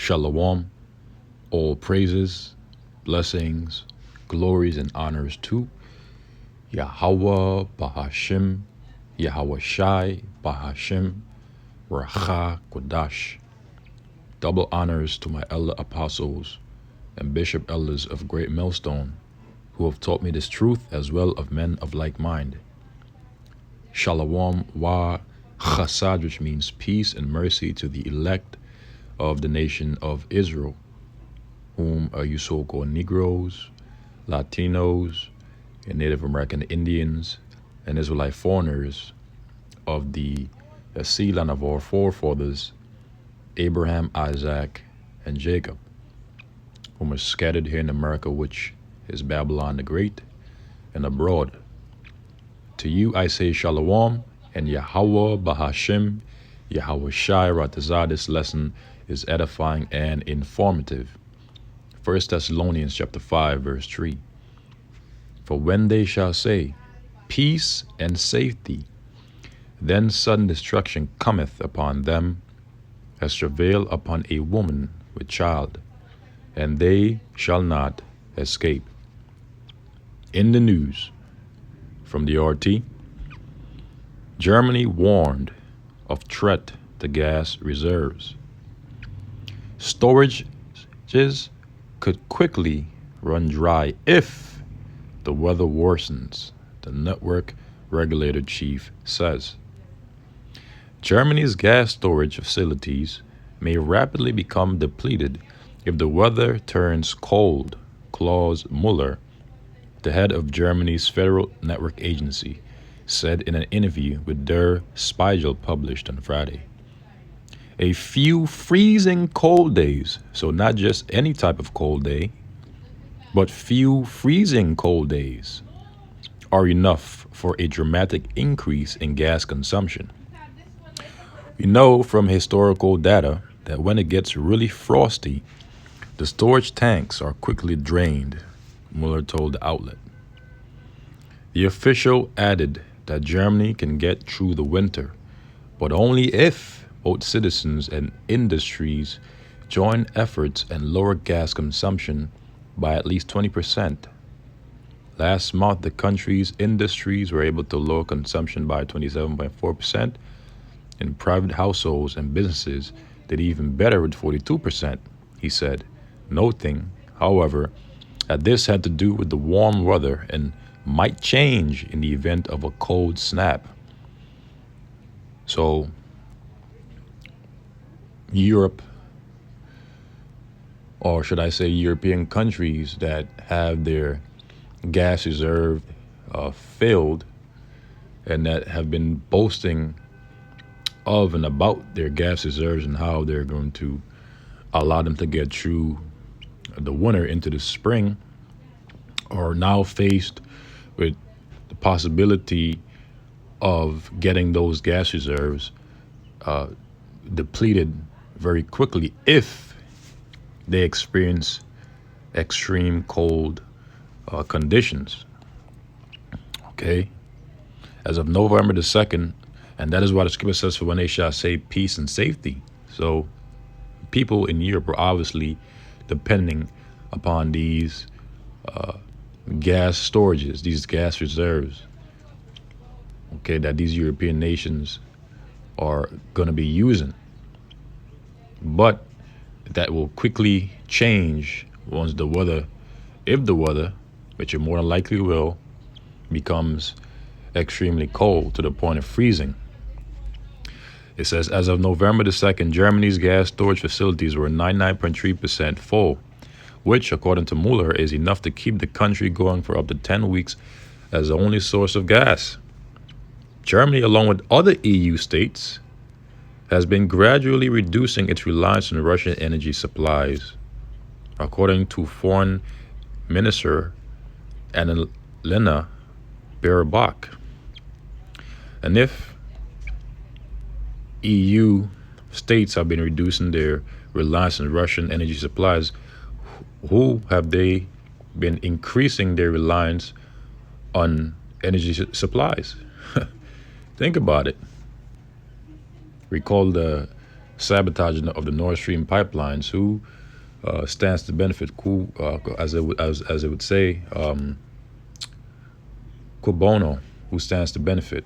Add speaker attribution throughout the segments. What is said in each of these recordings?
Speaker 1: Shalom, all praises, blessings, glories, and honors to Yahweh Bahashim, Yahweh Shai Bahashim, Racha Kodash. Double honors to my elder apostles and bishop elders of Great Millstone, who have taught me this truth, as well of men of like mind. Shalom wa chasad, which means peace and mercy to the elect of the nation of Israel, whom are you so-called Negroes, Latinos, and Native American Indians, and Israelite foreigners of the sea land of our forefathers, Abraham, Isaac, and Jacob, whom are scattered here in America, which is Babylon the Great, and abroad. To you I say Shalom, and Yahweh Bahashim, Yahweh Shai Ratazah. This lesson is edifying and informative. 1 Thessalonians chapter 5, verse 3. For when they shall say, peace and safety, then sudden destruction cometh upon them, as travail upon a woman with child, and they shall not escape. In the news from the RT, Germany warned of threat to gas reserves. Storages could quickly run dry if the weather worsens, the network regulator chief says. Germany's gas storage facilities may rapidly become depleted if the weather turns cold, Klaus Muller, the head of Germany's Federal Network Agency, said in an interview with Der Spiegel published on Friday. A few freezing cold days, so not just any type of cold day, but few freezing cold days, are enough for a dramatic increase in gas consumption. We know from historical data that when it gets really frosty, the storage tanks are quickly drained, Mueller told the outlet. The official added that Germany can get through the winter, but only if both citizens and industries join efforts and lower gas consumption by at least 20%. Last month, the country's industries were able to lower consumption by 27.4%, and private households and businesses did even better with 42%, he said, noting, however, that this had to do with the warm weather and might change in the event of a cold snap. So, Europe, or should I say European countries that have their gas reserve filled and that have been boasting of and about their gas reserves and how they're going to allow them to get through the winter into the spring, are now faced with the possibility of getting those gas reserves depleted very quickly if they experience extreme cold conditions. Okay? As of November the 2nd, and that is why the scripture says, for when they shall say peace and safety. So people in Europe are obviously depending upon these gas storages, these gas reserves, okay, that these European nations are going to be using. But that will quickly change once the weather, if the weather, which it more than likely will, becomes extremely cold to the point of freezing. It says, as of November the 2nd, Germany's gas storage facilities were 99.3% full, which, according to Mueller, is enough to keep the country going for up to 10 weeks as the only source of gas. Germany, along with other EU states, has been gradually reducing its reliance on Russian energy supplies, according to Foreign Minister Annalena Baerbock. And if EU states have been reducing their reliance on Russian energy supplies, who have they been increasing their reliance on energy supplies? Think about it. Recall the sabotaging of the Nord Stream pipelines. Who stands to benefit? Who, as it would say, Cui bono? Who stands to benefit?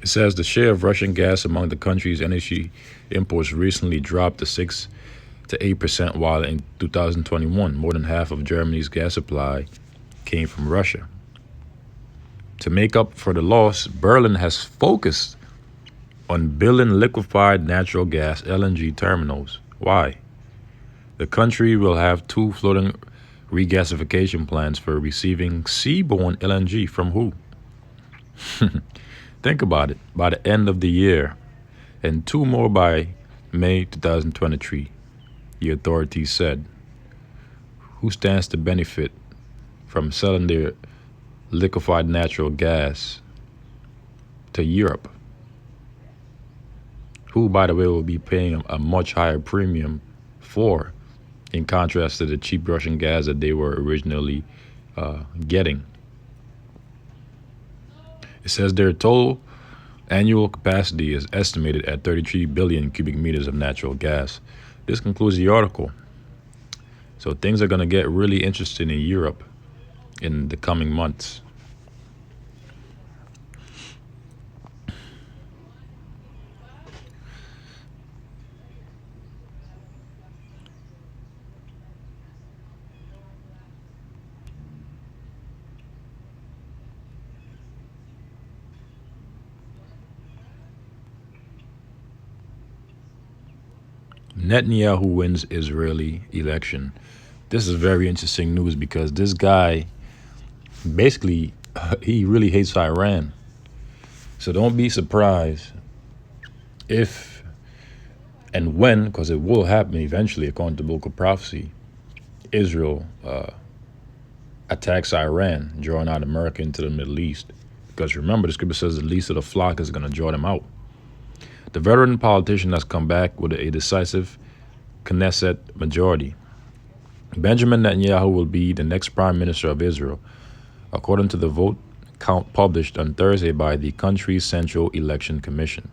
Speaker 1: It says the share of Russian gas among the country's energy imports recently dropped to 6 to 8%, while in 2021, more than half of Germany's gas supply came from Russia. To make up for the loss, Berlin has focused on building liquefied natural gas (LNG) terminals. Why? The country will have 2 floating regasification plants for receiving seaborne LNG from who? Think about it. By the end of the year, and 2 more by May 2023, the authorities said. Who stands to benefit from selling their liquefied natural gas to Europe? Who, by the way, will be paying a much higher premium for, in contrast to the cheap Russian gas that they were originally getting. It says their total annual capacity is estimated at 33 billion cubic meters of natural gas. This concludes the article. So things are going to get really interesting in Europe in the coming months. Netanyahu wins Israeli election. This is very interesting news because this guy, basically, he really hates Iran. So don't be surprised if and when, because it will happen eventually, according to biblical prophecy, Israel attacks Iran, drawing out America into the Middle East. Because remember, the scripture says the least of the flock is going to draw them out. The veteran politician has come back with a decisive Knesset majority. Benjamin Netanyahu will be the next prime minister of Israel, according to the vote count published on Thursday by the country's Central Election Commission.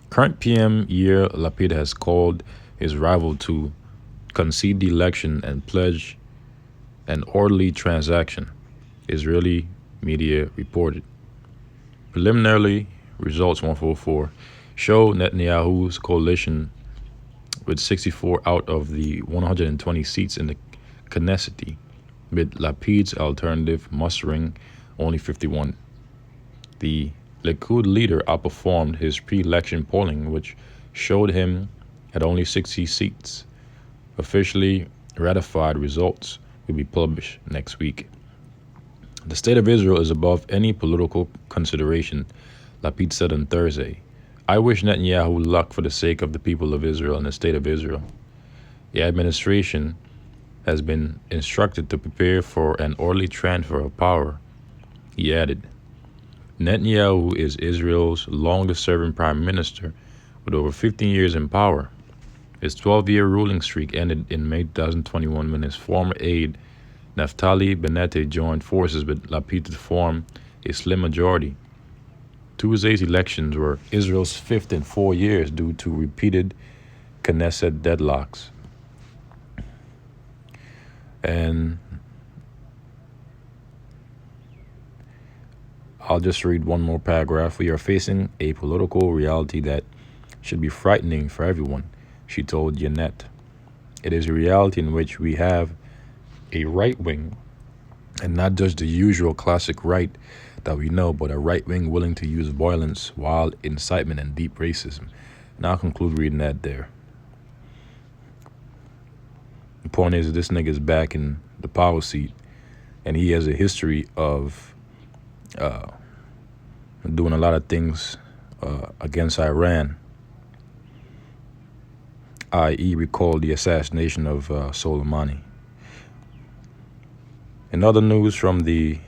Speaker 1: Current PM Yair Lapid has called his rival to concede the election and pledge an orderly transaction, Israeli media reported. Preliminary results 144 show Netanyahu's coalition with 64 out of the 120 seats in the Knesset, with Lapid's alternative mustering only 51. The Likud leader outperformed his pre-election polling, which showed him at only 60 seats. Officially ratified results will be published next week. The state of Israel is above any political consideration, Lapid said on Thursday. I wish Netanyahu luck for the sake of the people of Israel and the state of Israel. The administration has been instructed to prepare for an orderly transfer of power, he added. Netanyahu is Israel's longest-serving prime minister with over 15 years in power. His 12-year ruling streak ended in May 2021 when his former aide, Naftali Bennett, joined forces with Lapid to form a slim majority. Tuesday's elections were Israel's 5th in 4 years due to repeated Knesset deadlocks. And I'll just read one more paragraph. We are facing a political reality that should be frightening for everyone, she told Ynet. It is a reality in which we have a right wing, and not just the usual classic right that we know, but a right wing willing to use violence, wild incitement, and deep racism. And I'll conclude reading that there. The point is, this nigga is back in the power seat, and he has a history of doing a lot of things against Iran, i.e. recall the assassination of Soleimani. In other news from the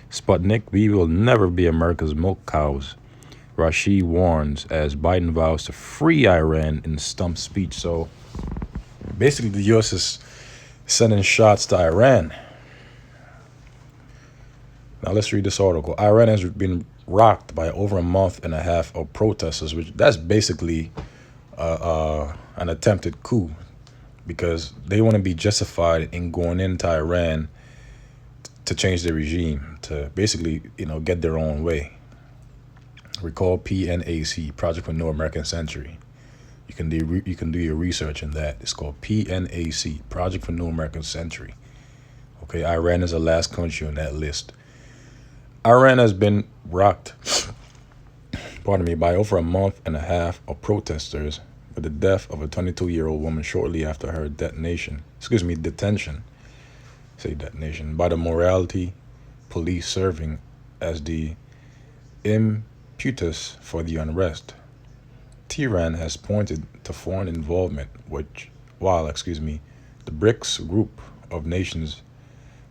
Speaker 1: Sputnik, we will never be America's milk cows, Rashi warns as Biden vows to free Iran in stump speech. So basically the U.S. is sending shots to Iran. Now let's read this article. Iran has been
Speaker 2: rocked by over a month and a half of protesters, which that's basically an attempted coup because they want to be justified in going into Iran to change the regime, to basically, get their own way. Recall PNAC, Project for New American Century. You can do your research in that. It's called PNAC, Project for New American Century. Okay, Iran is the last country on that list. Iran has been rocked, pardon me, by over a month and a half of protesters, with the death of a 22-year-old woman shortly after her detention, say detonation, by the morality police serving as the impetus for the unrest. Tehran has pointed to foreign involvement, the BRICS group of nations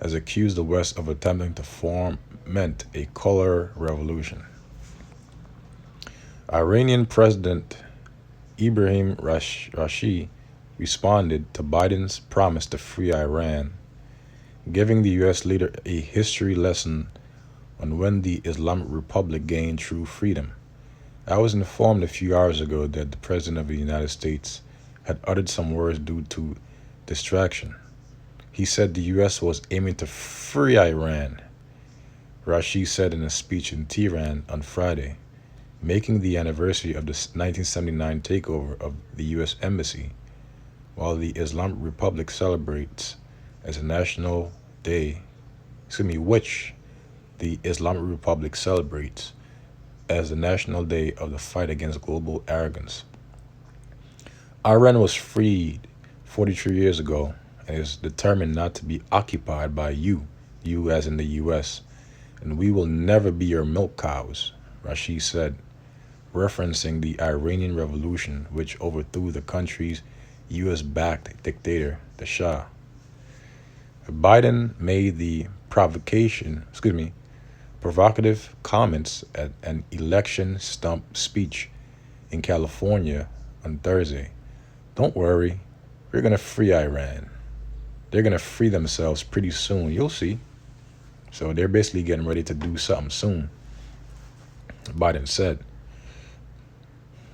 Speaker 2: has accused the West of attempting to foment a color revolution. Iranian President Ibrahim Rashi responded to Biden's promise to free Iran, giving the U.S. leader a history lesson on when the Islamic Republic gained true freedom. I was informed a few hours ago that the President of the United States had uttered some words due to distraction. He said the U.S. was aiming to free Iran, Rashi said in a speech in Tehran on Friday, making the anniversary of the 1979 takeover of the U.S. Embassy, while the Islamic Republic celebrates as a national day, which the Islamic Republic celebrates as the National Day of the Fight Against Global Arrogance. Iran was freed 43 years ago and is determined not to be occupied by you as in the U.S., and we will never be your milk cows, Rashi said, referencing the Iranian Revolution, which overthrew the country's U.S.-backed dictator, the Shah. Biden made the provocative comments at an election stump speech in California on Thursday. Don't worry, we're going to free Iran. They're going to free themselves pretty soon. You'll see. So they're basically getting ready to do something soon, Biden said.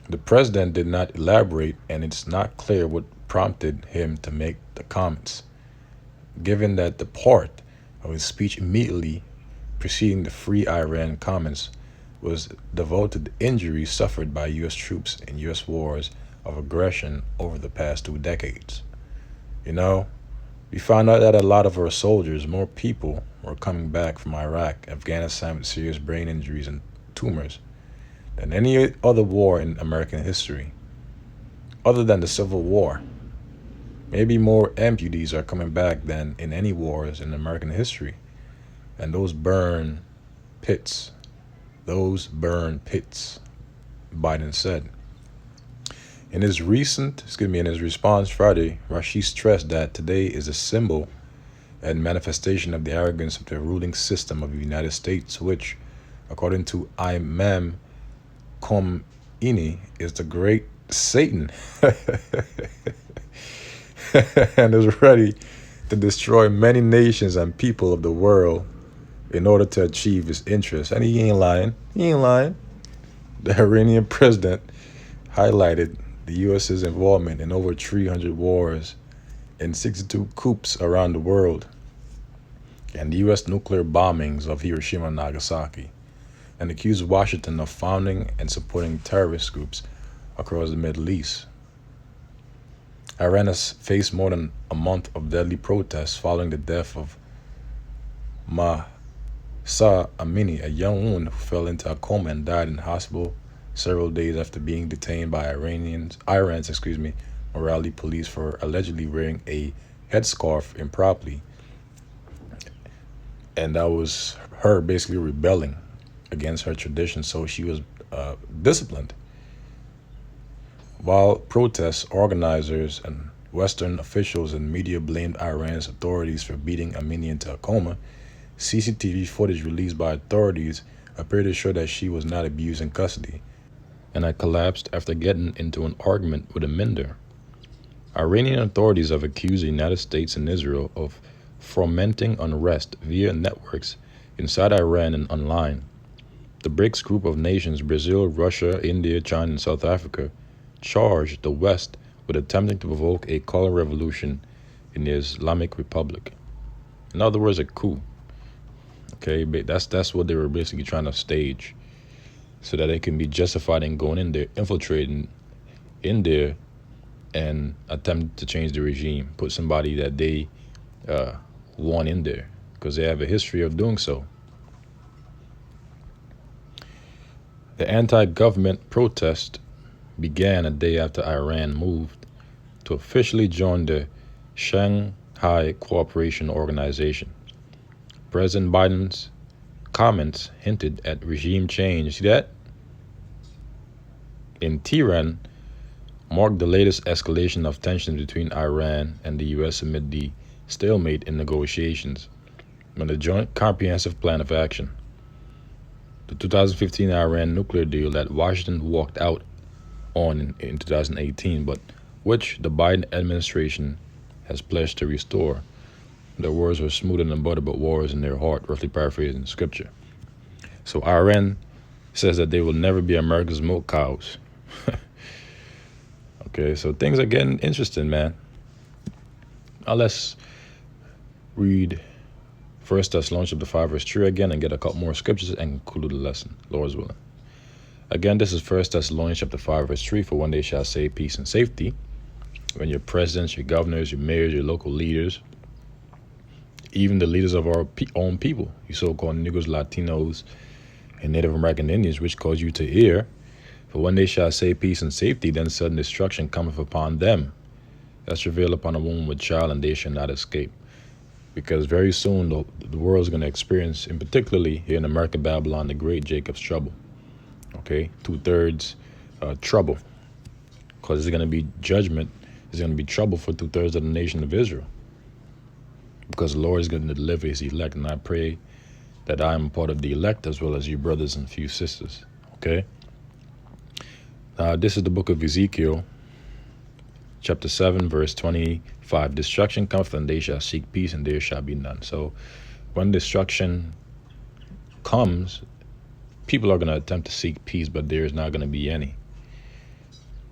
Speaker 2: The president did not elaborate, and it's not clear what prompted him to make the comments, given that the part of his speech immediately preceding the Free Iran comments was devoted to injuries suffered by U.S. troops in U.S. wars of aggression over the past 2 decades. We found out that a lot of our soldiers, more people, were coming back from Iraq, Afghanistan with serious brain injuries and tumors than any other war in American history, other than the Civil War. Maybe more amputees are coming back than in any wars in American history. And those burn pits, Biden said. In his response Friday, Rashi stressed that today is a symbol and manifestation of the arrogance of the ruling system of the United States, which, according to Imam Khomeini, is the great Satan and is ready to destroy many nations and people of the world in order to achieve his interests. And he ain't lying. The Iranian president highlighted the U.S.'s involvement in over 300 wars and 62 coups around the world, and the U.S. nuclear bombings of Hiroshima and Nagasaki, and accused Washington of founding and supporting terrorist groups across the Middle East. Iran has faced more than a month of deadly protests following the death of Mahsa Amini, a young woman who fell into a coma and died in hospital several days after being detained by Iran's morality police for allegedly wearing a headscarf improperly. And that was her basically rebelling against her tradition, so she was disciplined. While protests, organizers and Western officials and media blamed Iran's authorities for beating Amini into a coma, CCTV footage released by authorities appeared to show that she was not abused in custody and had collapsed after getting into an argument with a mender. Iranian authorities have accused the United States and Israel of fomenting unrest via networks inside Iran and online. The BRICS group of nations, Brazil, Russia, India, China, and South Africa, charged the West with attempting to provoke a color revolution in the Islamic Republic. In other words, a coup. Okay, but that's what they were basically trying to stage, so that they can be justified in going in there, infiltrating in there, and attempt to change the regime, put somebody that they want in there, because they have a history of doing so. The anti-government protest began a day after Iran moved to officially join the Shanghai Cooperation Organization. President Biden's comments hinted at regime change. See that? In Tehran, marked the latest escalation of tensions between Iran and the U.S. amid the stalemate in negotiations on the Joint Comprehensive Plan of Action. The 2015 Iran nuclear deal that Washington walked out on in 2018, but which the Biden administration has pledged to restore. Their words were smoother than butter, but war is in their heart, roughly paraphrasing scripture. So Iran says that they will never be America's milk cows. Okay, so things are getting interesting, man. Now let's read 1 Thessalonians chapter 5, verse 3 again, and get a couple more scriptures and conclude the lesson, Lord's willing. Again, this is 1 Thessalonians chapter 5, verse 3, for one day shall say peace and safety. When your presidents, your governors, your mayors, your local leaders, even the leaders of our own people, you so-called Negroes, Latinos, and Native American Indians, which cause you to hear, for when they shall say peace and safety, then sudden destruction cometh upon them. That's travail upon a woman with child, and they shall not escape. Because very soon the world is going to experience, and particularly here in America, Babylon, the great Jacob's trouble. Okay, 2/3 trouble. Because there's going to be judgment. There's going to be trouble for 2/3 of the nation of Israel. Because the Lord is going to deliver his elect. And I pray that I am part of the elect as well as you brothers and few sisters. Okay. This is the book of Ezekiel, chapter 7, verse 25. Destruction cometh, and they shall seek peace, and there shall be none. So when destruction comes, people are going to attempt to seek peace, but there is not going to be any.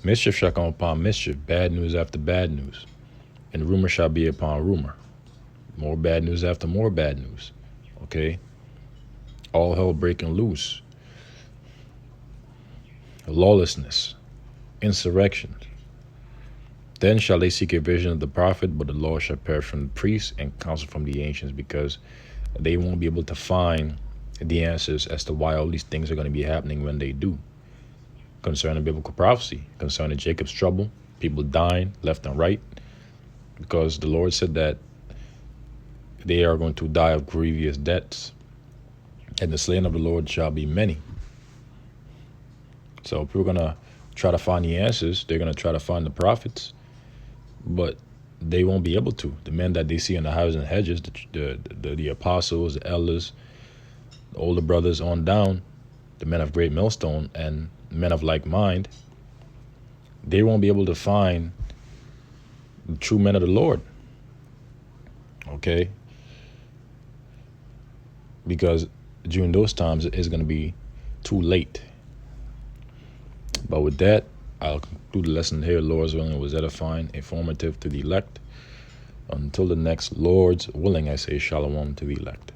Speaker 2: Mischief shall come upon mischief, bad news after bad news, and rumor shall be upon rumor. More bad news after more bad news. Okay? All hell breaking loose. Lawlessness. Insurrection. Then shall they seek a vision of the prophet, but the law shall perish from the priests and counsel from the ancients, because they won't be able to find the answers as to why all these things are going to be happening when they do. Concerning biblical prophecy, concerning Jacob's trouble, people dying left and right, because the Lord said that they are going to die of grievous deaths, and the slain of the Lord shall be many. So people are going to try to find the answers. They're going to try to find the prophets, but they won't be able to. The men that they see in the houses and hedges, the apostles, the elders, the older brothers on down, the men of great millstone and men of like mind, they won't be able to find the true men of the Lord. Okay? Because during those times, it's going to be too late. But with that, I'll conclude the lesson here. Lord's willing, it was edifying, informative to the elect. Until the next Lord's willing, I say shalom to the elect.